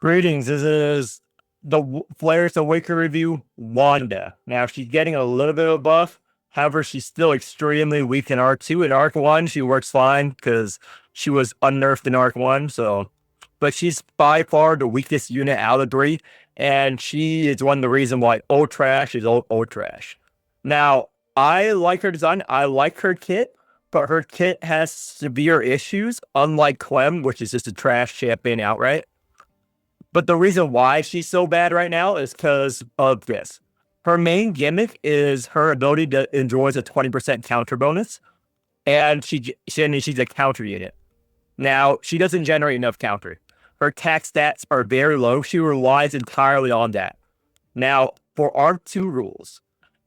Greetings. This is the Flares Awaken review. Wanda. Now she's getting a little bit of a buff. However, she's still extremely weak in Arc 2. In Arc 1, she works fine because she was unnerfed in Arc 1. But she's by far the weakest unit out of 3. And she is one of the reasons why old trash is old trash. Now, I like her design. I like her kit. But her kit has severe issues, unlike Clem, which is just a trash champion outright. But the reason why she's so bad right now is because of this. Her main gimmick is her ability to enjoys a 20% counter bonus, and she's a counter unit. Now, she doesn't generate enough counter. Her attack stats are very low. She relies entirely on that. Now, for Arc 2 rules,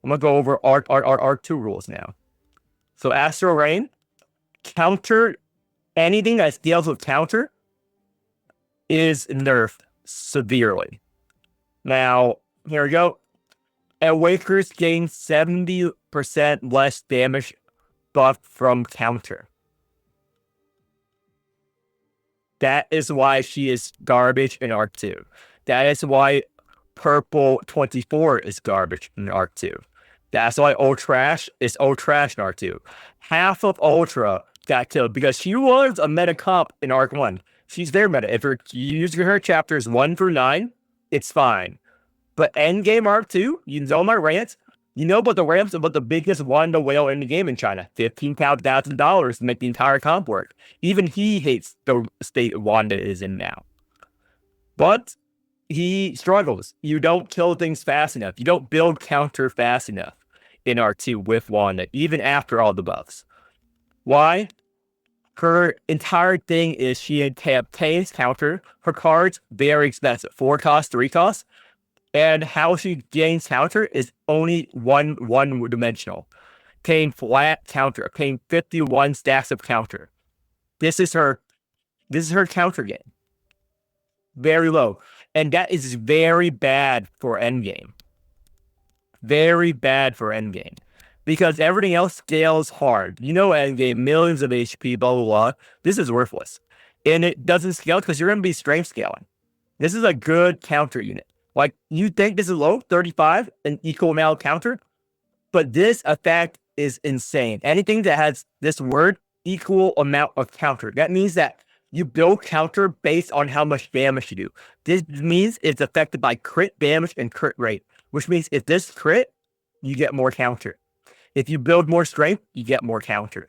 I'm going to go over Arc 2 rules now. So, Astral Rain, counter, anything that deals with counter is nerfed severely. Now, here we go. Awakers gain 70% less damage buff from counter. That is why she is garbage in Arc 2. That is why Purple 24 is garbage in Arc 2. That's why Old Trash is Old Trash in Arc 2. Half of Ultra got killed because she was a meta comp in Arc 1. She's their meta. If you're using her chapters 1 through 9, it's fine. But endgame Arc 2, you know my rants. You know about the rants about the biggest Wanda whale in the game in China. $15,000 to make the entire comp work. Even he hates the state Wanda is in now. But he struggles. You don't kill things fast enough. You don't build counter fast enough in Arc 2 with Wanda, even after all the buffs. Why? Her entire thing is she obtains counter. Her cards, very expensive. 4 cost, 3 cost. And how she gains counter is only one dimensional. Paying flat counter, paying 51 stacks of counter. This is her counter game. Very low. And that is very bad for endgame. Very bad for endgame. Because everything else scales hard. You know, endgame, millions of HP, blah, blah, blah. This is worthless. And it doesn't scale because you're going to be strength scaling. This is a good counter unit. Like, you think this is low, 35, an equal amount of counter? But this effect is insane. Anything that has this word, equal amount of counter. That means that you build counter based on how much damage you do. This means it's affected by crit damage and crit rate. Which means if this crit, you get more counter. If you build more strength, you get more counter.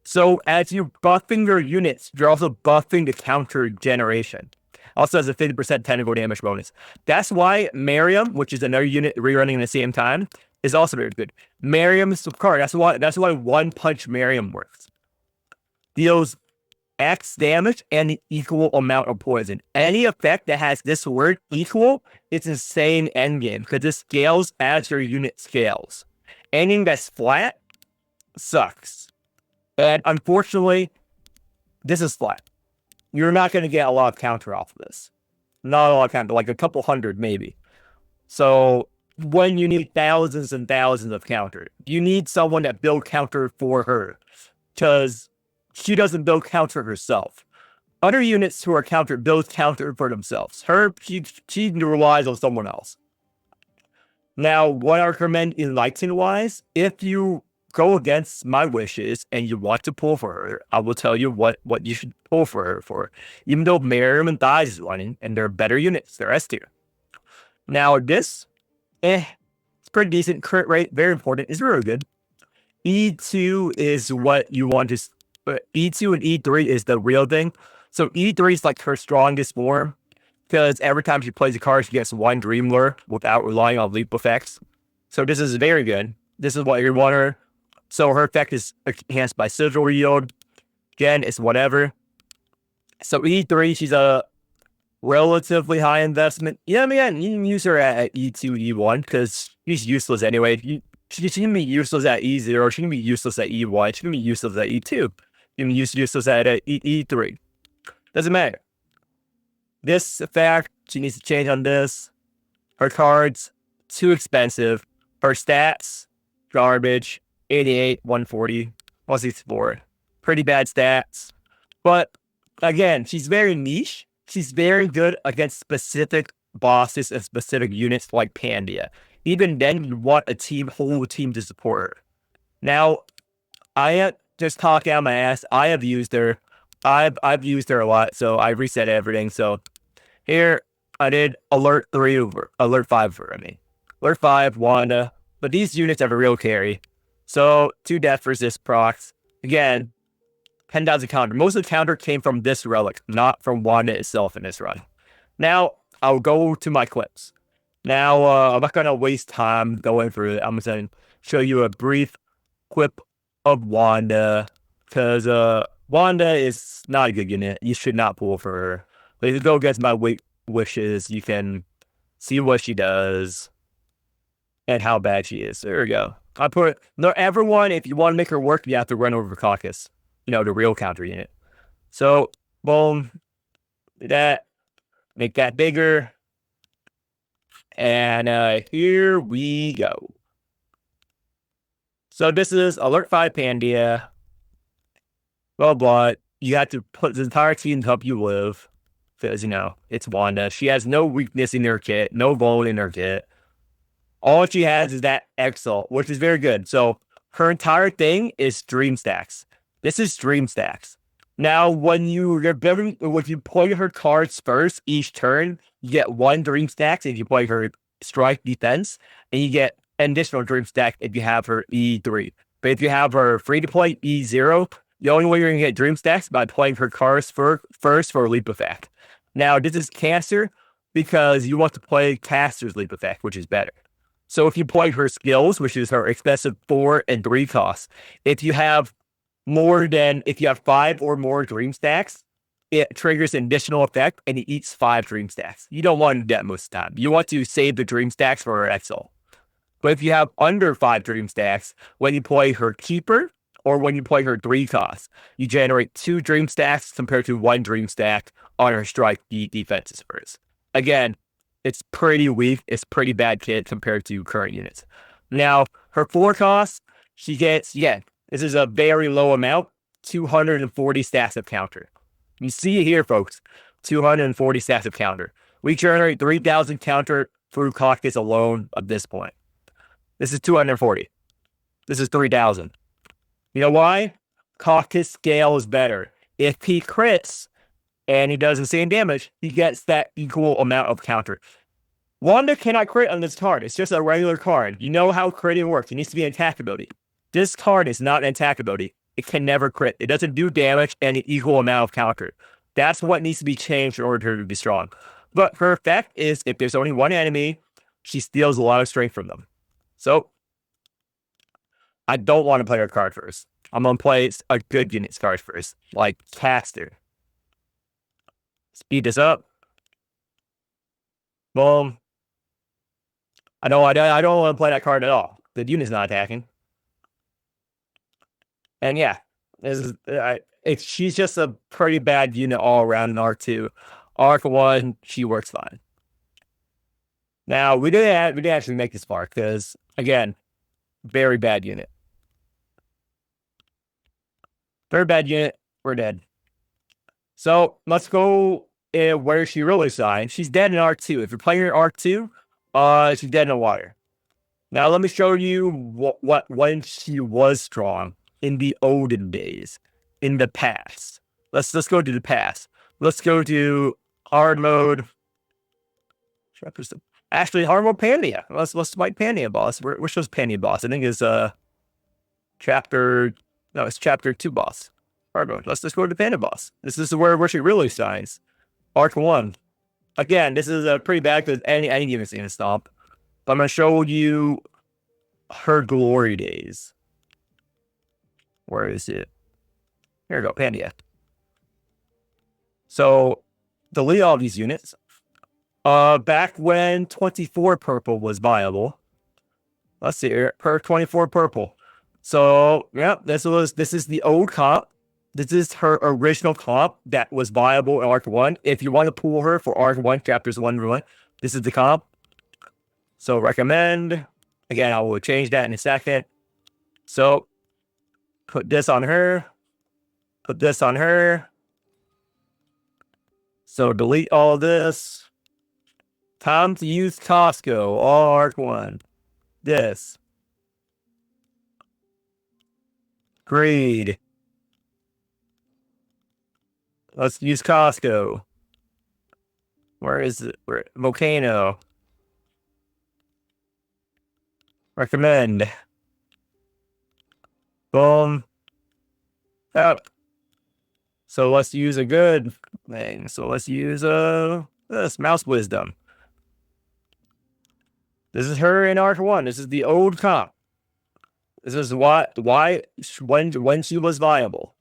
So as you're buffing your units, you're also buffing the counter generation. Also has a 50% technical damage bonus. That's why Miriam, which is another unit rerunning at the same time, is also very good. Miriam's card. That's why One Punch Miriam works. Deals X damage and an equal amount of poison. Any effect that has this word equal, it's insane endgame because this scales as your unit scales. Anything that's flat sucks. And unfortunately, this is flat. You're not going to get a lot of counter off of this. Not a lot of counter, like a couple hundred maybe. So when you need thousands and thousands of counter, you need someone that build counter for her. Because she doesn't build counter herself. Other units who are counter build counter for themselves. She relies on someone else. Now, what I recommend enlighten-wise, if you go against my wishes and you want to pull for her, I will tell you what you should pull for her for. Even though Miriam and Thighs is running, and they're better units, they're S tier. Now, this, it's pretty decent. Crit rate, very important. It's really good. E2 is what you want to... E2 and E3 is the real thing. So E3 is like her strongest form. Because every time she plays a card, she gets 1 Dream Lure without relying on leap effects. So this is very good. This is what you want her. So her effect is enhanced by Sigil Yield. Again, it's whatever. So E3, she's a relatively high investment. Yeah, man, you can use her at E2, E1, because she's useless anyway. She can be useless at E0. She can be useless at E1. She can be useless at E2. She can be useless at E3. Doesn't matter. This effect, she needs to change on this. Her cards, too expensive. Her stats, garbage. 88, 140, 164. Pretty bad stats. But, again, she's very niche. she's very good against specific bosses and specific units like Pandia. Even then, you want a whole team to support her. Now, I just talk out my ass. I have used her. I've used her a lot, so I reset everything. So here I did alert 3 over alert 5 for me. Alert 5, Wanda. But these units have a real carry. So 2 death resist procs. Again, 10,000 counter. Most of the counter came from this relic, not from Wanda itself in this run. Now, I'll go to my clips. Now, I'm not going to waste time going through it. I'm going to show you a brief clip of Wanda, because Wanda is not a good unit. You should not pull for her. But if you go against my wishes, you can see what she does and how bad she is. There we go. I put, no, everyone, if you want to make her work, you have to run over Caucus. You know, the real counter unit. So, boom, do that, make that bigger, and here we go. So this is Alert 5 Pandia. Blah, blah. You have to put the entire team to help you live, because, you know, it's Wanda. She has no weakness in her kit, no bone in her kit. All she has is that Exalt, which is very good. So her entire thing is Dream Stacks. This is Dream Stacks. Now, when you play her cards first each turn, you get 1 Dream Stacks if you play her Strike Defense, and you get an additional Dream Stack if you have her E3. But if you have her free to play E0, the only way you're going to get Dream Stacks is by playing her cards first for Leap Effect. Now, this is Caster because you want to play Caster's Leap Effect, which is better. So if you play her skills, which is her expensive 4 and 3 costs, if you have 5 or more Dream Stacks, it triggers an additional effect and it eats 5 Dream Stacks. You don't want to do that most of the time. You want to save the Dream Stacks for her Exalt. But if you have under 5 Dream Stacks, when you play her Keeper or when you play her 3 costs, you generate 2 Dream Stacks compared to 1 Dream Stack on her Strike defenses first. Again, it's pretty weak. It's pretty bad kit compared to current units. Now, her 4 costs, she gets, this is a very low amount, 240 stats of counter. You see it here, folks, 240 stats of counter. We generate 3,000 counter through Caucus alone at this point. This is 240. This is 3,000. You know why? Caucus scale is better. If he crits, and he does insane damage, he gets that equal amount of counter. Wanda cannot crit on this card. It's just a regular card. You know how critting works. It needs to be an attack ability. This card is not an attack ability. It can never crit. It doesn't do damage and an equal amount of counter. That's what needs to be changed in order to be strong. But her effect is, if there's only one enemy, she steals a lot of strength from them. So, I don't want to play her card first. I'm going to play a good unit's card first, like Caster. Speed this up. Boom. I don't want to play that card at all. The unit's not attacking. And yeah, she's just a pretty bad unit all around in Arc 2. Arc 1, she works fine. Now, we didn't actually make this far, because, again, very bad unit. Very bad unit, we're dead. So, let's go where she really shines. She's dead in Arc 2. If you're playing her Arc 2, she's dead in the water. Now, let me show you when she was strong in the olden days, in the past. Let's go to the past. Let's go to hard mode. Actually, hard mode Pandia. Let's fight Pandia boss. Which was Pandia boss? I think it's chapter 2 boss. Hard mode. Let's go to Pandia boss. This is where she really shines. Arc 1. Again, this is pretty bad because any unit's gonna stomp. But I'm gonna show you her glory days. Where is it? Here we go, Pandia. So, delete all these units. Back when 24 purple was viable. Let's see here. Per 24 purple. So, yeah, this is the old comp. This is her original comp that was viable in Arc 1. If you want to pull her for Arc 1, chapters 1 to 1, this is the comp. So, recommend. Again, I will change that in a second. So, put this on her. Put this on her. So delete all this. Time to use Costco. All Arc 1. This. Greed. Let's use Costco. Where is it? Volcano. Recommend. Boom. Oh. So let's use a good thing. So let's use this Mouse Wisdom. This is her in Arc 1. This is the old comp. This is when she was viable.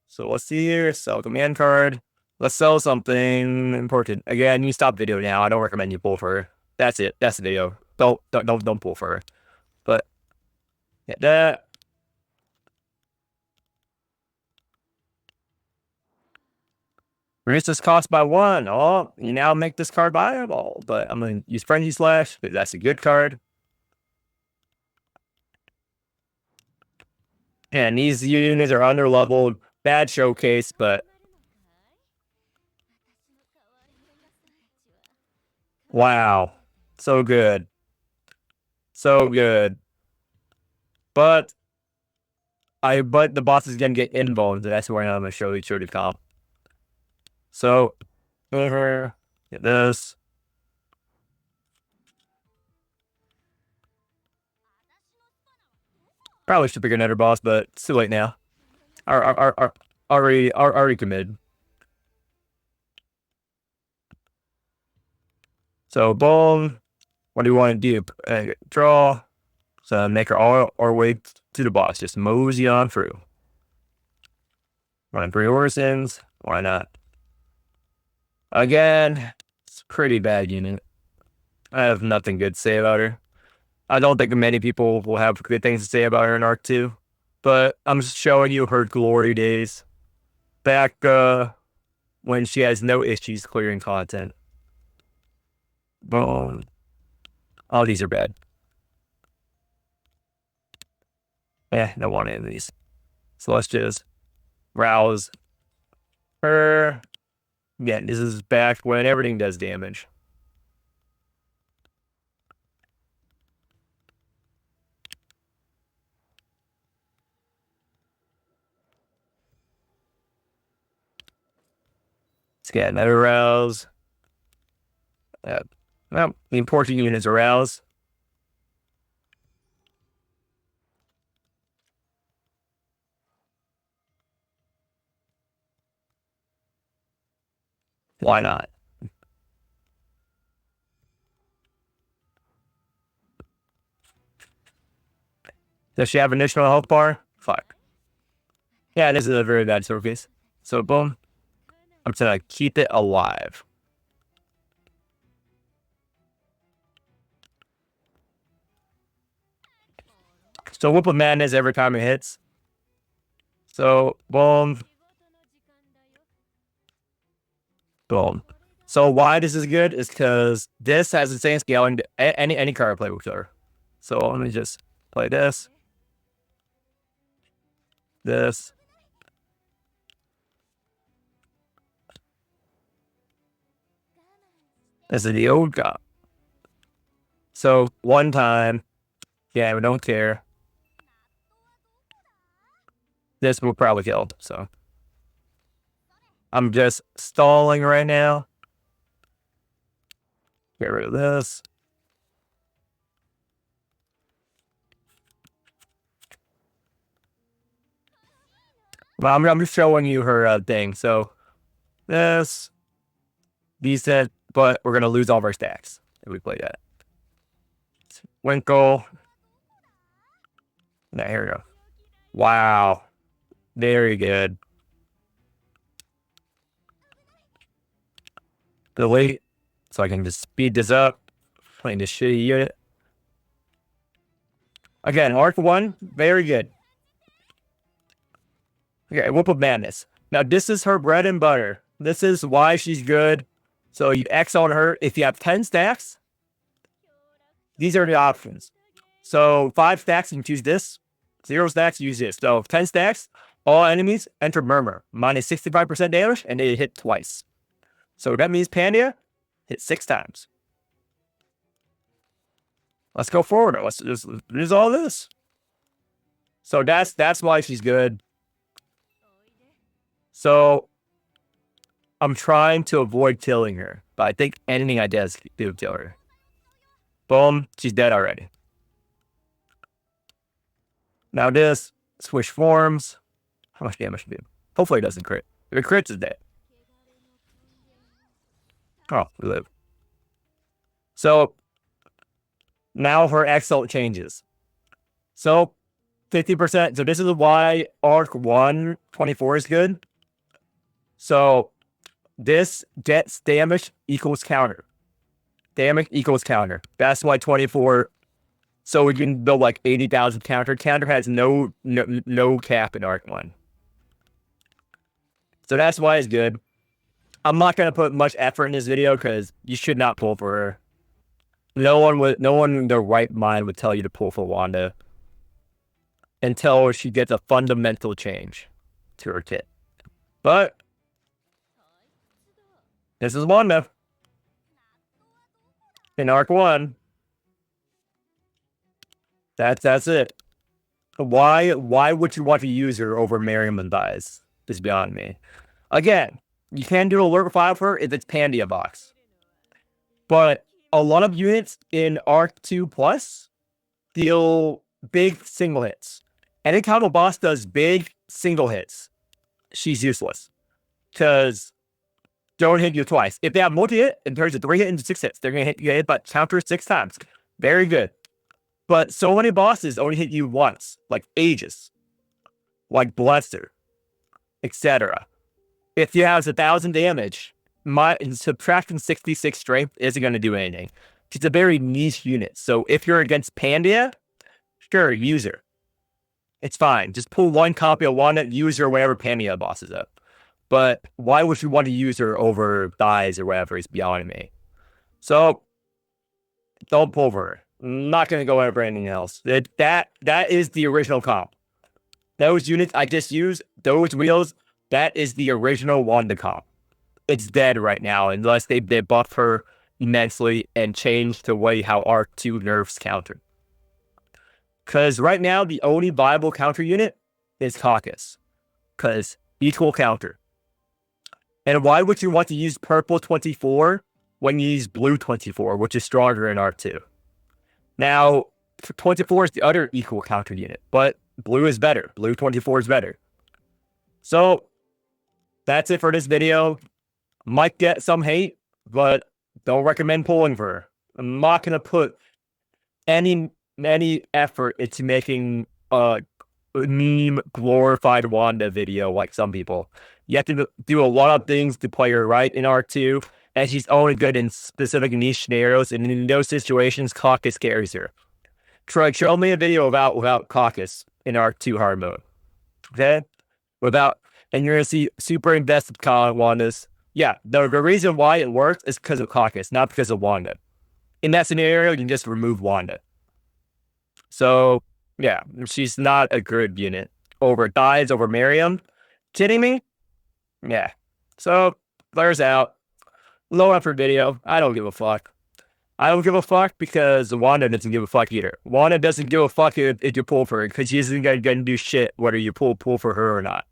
So let's see here. Sell command card. Let's sell something important. Again, you stop video now. I don't recommend you pull for her. That's it. That's the video. Don't pull for her. But yeah, that. Reduce this cost by 1. Oh, you now make this card viable. But I'm gonna use Frenzy Slash. That's a good card. And these units are under leveled. Bad showcase, but wow. So good. So good. But the boss is gonna get invulns, and that's where I'm gonna show you the comp. So over get this. Probably should pick another boss, but it's too late now. Already committed. So boom. What do you want to do? Draw. So make our way to the boss. Just mosey on through. Run 3 Orisons. Why not? Again, it's a pretty bad unit. I have nothing good to say about her. I don't think many people will have good things to say about her in Arc 2. But I'm just showing you her glory days. Back when she has no issues clearing content. Boom. All these are bad. Don't want any of these. So let's just rouse her. Yeah, this is back when everything does damage. Let's get another rouse. Well, the important unit is a rouse. Why not? Does she have additional health bar? Fuck. Yeah, this is a very bad showcase. So boom. I'm just gonna keep it alive. So Whip of Madness every time it hits. So boom. Boom. So why this is good is because this has the same scaling any card I play with her. So let me just play this. This. This is the old guy. So one time, yeah, we don't care. This will probably kill. So I'm just stalling right now. Get rid of this. Well, I'm just showing you her thing. So this, decent, but we're gonna lose all of our stacks if we play that. Winkle. Now here we go. Wow, very good. Delete, so I can just speed this up. Playing this shitty unit. Again, Arc 1, very good. Okay, Whip of Madness. Now, this is her bread and butter. This is why she's good. So you X on her. If you have 10 stacks, these are the options. So 5 stacks, you can choose this. 0 stacks, use this. So 10 stacks, all enemies enter Murmur. Minus 65% damage, and they hit twice. So that means Pania hit 6 times. Let's go forward. Let's just use all this. So that's why she's good. So I'm trying to avoid killing her, but I think anything I do kill her. Boom, she's dead already. Now this, switch forms. How much damage should do? Hopefully it doesn't crit. If it crits, it's dead. Oh, we live. So now her XL changes. So 50%. So this is why arc 1, 24 is good. So this gets damage equals counter. Damage equals counter. That's why 24. So we can build like 80,000 counter. Counter has no cap in arc 1. So that's why it's good. I'm not gonna put much effort in this video because you should not pull for her. No one in their right mind would tell you to pull for Wanda until she gets a fundamental change to her kit. But this is Wanda in arc 1. That's it. Why would you want to use her over Morimens dies? Is beyond me. Again, you can do alert file for her if it's Pandia box. But a lot of units in arc 2 plus deal big single hits. Anytime a boss does big single hits, she's useless. Because don't hit you twice. If they have multi-hit, in terms of 3 hit and 6 hits, they're going to hit but counter 6 times. Very good. But so many bosses only hit you once, like Aegis, like Blesser, etc. If you have 1,000 damage, subtracting 66 strength isn't going to do anything. She's a very niche unit. So if you're against Pandia, sure, use her. It's fine. Just pull one copy of Wanda, use her whenever Pandia boss is up. But why would you want to use her over Dies or whatever is beyond me. So don't pull for her. I'm not going to go over anything else. That is the original comp. Those units I just used, those wheels, that is the original Wanda comp. It's dead right now unless they buff her immensely and change the way how arc 2 nerfs counter. Because right now, the only viable counter unit is Caucus. Because equal counter. And why would you want to use purple 24 when you use blue 24, which is stronger in arc 2? Now, 24 is the other equal counter unit, but blue is better. Blue 24 is better. So, that's it for this video. Might get some hate, but don't recommend pulling for her. I'm not going to put any effort into making a meme glorified Wanda video like some people. You have to do a lot of things to play her right in arc 2, and she's only good in specific niche scenarios, and in those situations, Caucus carries her. Troy, show me a video without Caucus in arc 2 hard mode. Okay? And you're going to see super invested Wandas. Yeah, the reason why it works is because of Caucus, not because of Wanda. In that scenario, you can just remove Wanda. So, yeah, she's not a good unit. Over Dies, over Miriam. Kidding me? Yeah. So, there's out. Low effort video. I don't give a fuck. I don't give a fuck because Wanda doesn't give a fuck either. Wanda doesn't give a fuck if you pull for her because she isn't going to do shit whether you pull for her or not.